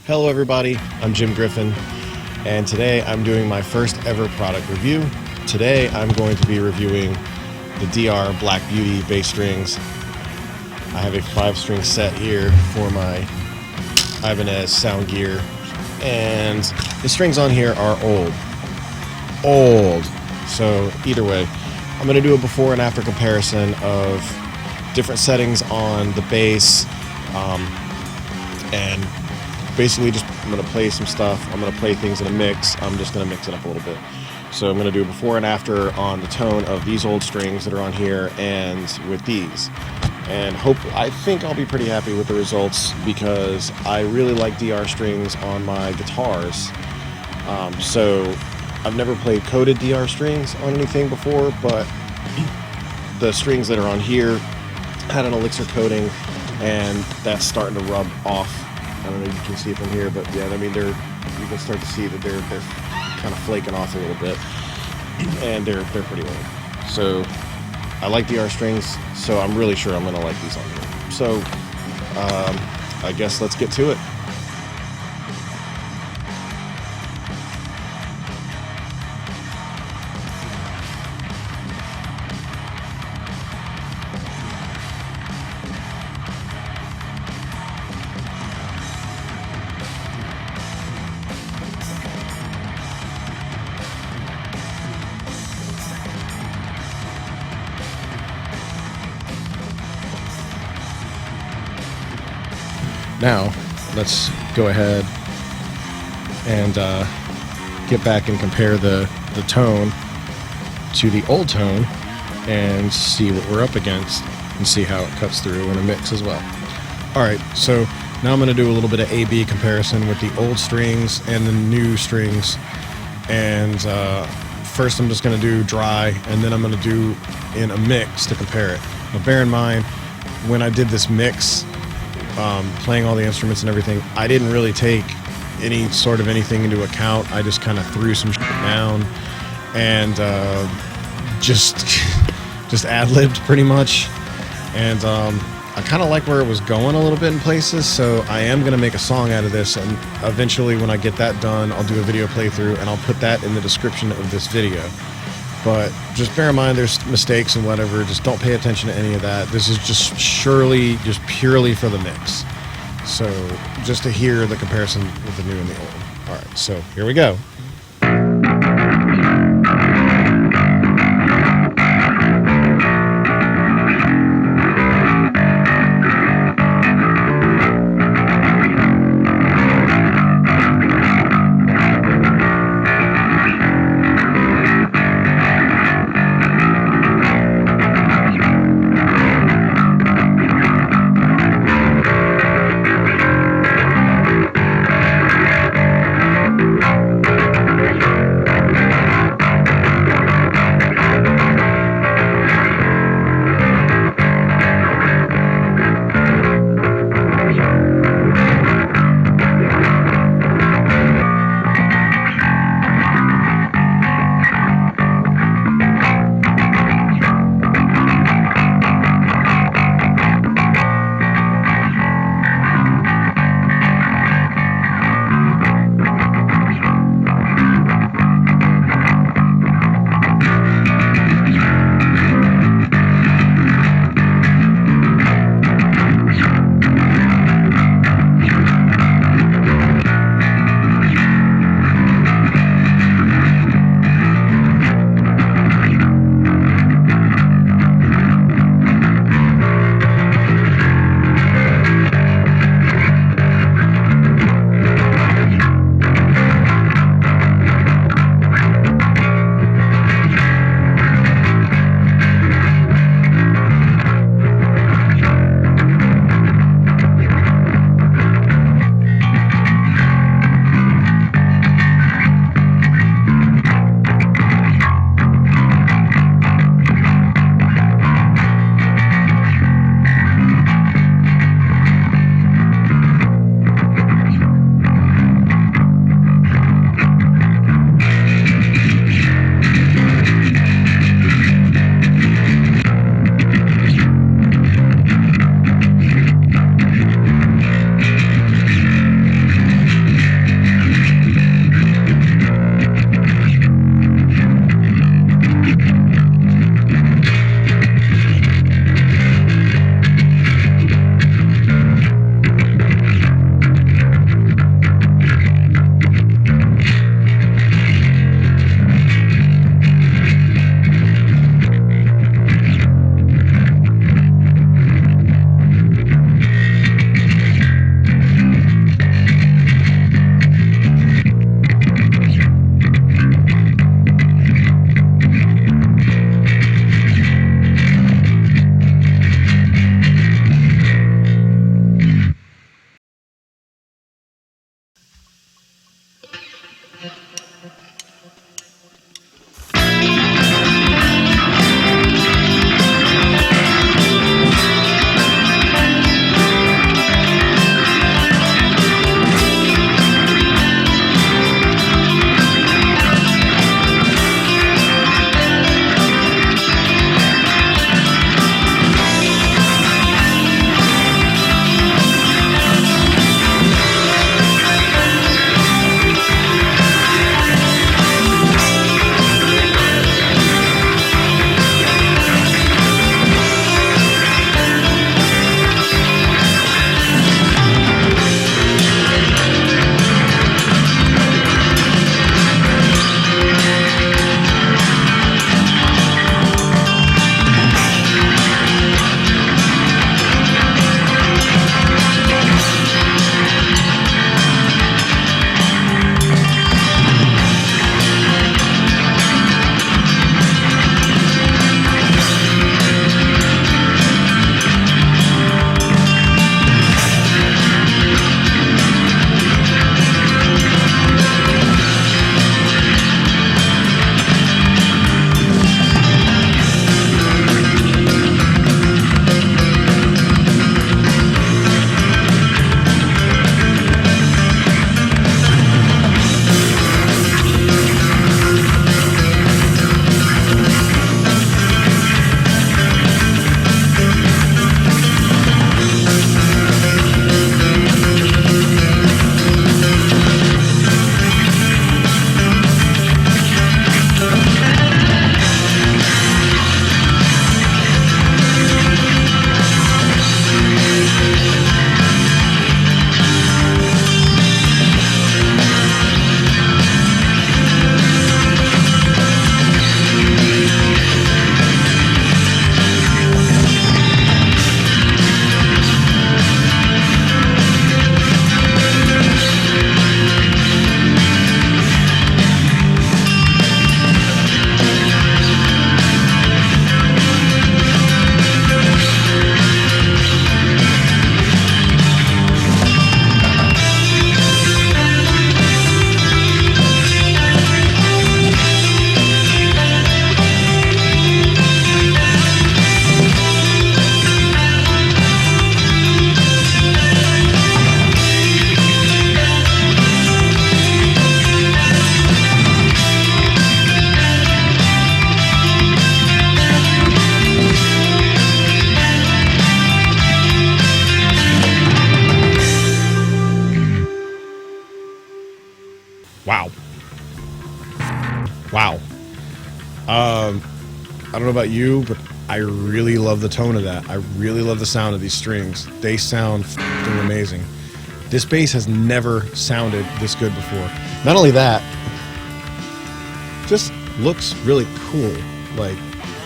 Hello everybody, I'm Jim Griffin, and today I'm doing my first ever product review. Today I'm going to be reviewing the DR Black Beauty bass strings. I have a 5-string set here for my Ibanez sound gear, and the strings on here are old. So either way, I'm going to do a before and after comparison of different settings on the bass, and basically just I'm going to play some stuff. I'm going to play things in a mix. I'm just going to mix it up a little bit. So I'm going to do a before and after on the tone of these old strings that are on here and with these. And I think I'll be pretty happy with the results because I really like DR strings on my guitars. So I've never played coated DR strings on anything before, but the strings that are on here had an elixir coating, and that's starting to rub off. I don't know if you can see it from here, but yeah, I mean, you can start to see that they're kind of flaking off a little bit, and they're pretty old. So I like DR strings, so I'm really sure I'm going to like these on here. So I guess let's get to it. Now, let's go ahead and get back and compare the tone to the old tone and see what we're up against and see how it cuts through in a mix as well. Alright, so now I'm going to do a little bit of A-B comparison with the old strings and the new strings. And first I'm just going to do dry, and then I'm going to do in a mix to compare it. Now bear in mind, when I did this mix, playing all the instruments and everything, I didn't really take any sort of anything into account. I just kind of threw some shit down and just ad-libbed pretty much. And I kind of like where it was going a little bit in places, so I am going to make a song out of this, and eventually when I get that done, I'll do a video playthrough, and I'll put that in the description of this video. But just bear in mind there's mistakes and whatever. Just don't pay attention to any of that. This is just purely for the mix. So just to hear the comparison with the new and the old. All right, so here we go. Wow. Wow. I don't know about you, but I really love the tone of that. I really love the sound of these strings. They sound f***ing amazing. This bass has never sounded this good before. Not only that, just looks really cool. Like,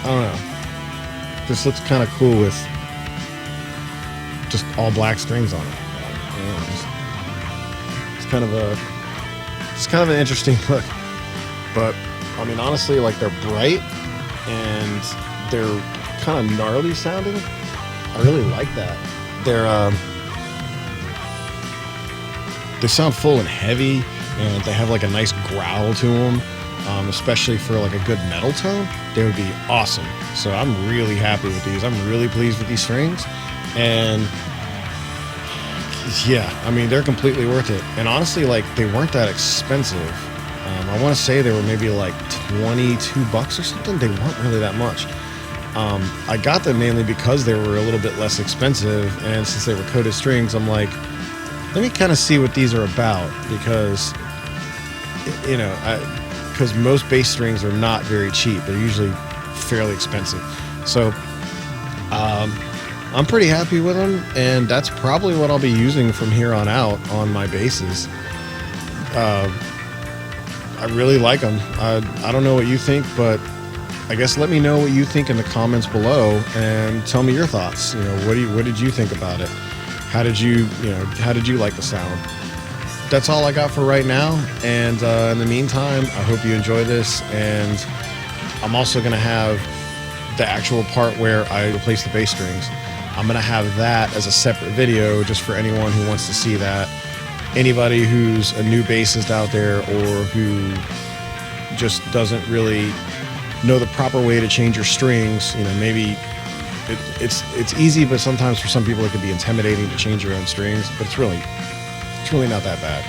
I don't know. This looks kind of cool with just all black strings on it. You know, it's kind of an interesting look. But I mean, honestly, like, they're bright and they're kind of gnarly sounding. I really like that. They sound full and heavy, and they have like a nice growl to them. Especially for like a good metal tone, they would be awesome. So I'm really happy with these. I'm really pleased with these strings, and yeah, I mean, they're completely worth it. And honestly, like, they weren't that expensive. I want to say they were maybe like $22 or something. They weren't really that much. I got them mainly because they were a little bit less expensive, and since they were coated strings, I'm like, let me kind of see what these are about, because, you know, because most bass strings are not very cheap. They're usually fairly expensive. So I'm pretty happy with them, and that's probably what I'll be using from here on out on my basses. I really like them. I don't know what you think, but I guess let me know what you think in the comments below, and tell me your thoughts. You know, what did you think about it? How did you like the sound? That's all I got for right now, and in the meantime, I hope you enjoy this, and I'm also going to have the actual part where I replace the bass strings. I'm going to have that as a separate video just for anyone who wants to see that. Anybody who's a new bassist out there, or who just doesn't really know the proper way to change your strings, you know, maybe it's easy, but sometimes for some people it can be intimidating to change your own strings, but it's really not that bad.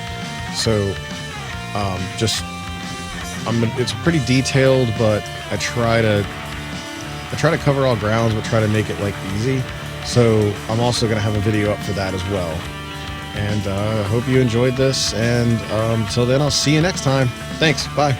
So it's pretty detailed, but I try to cover all grounds, but try to make it like easy. So I'm also going to have a video up for that as well. And I hope you enjoyed this, and until then, I'll see you next time. Thanks. Bye.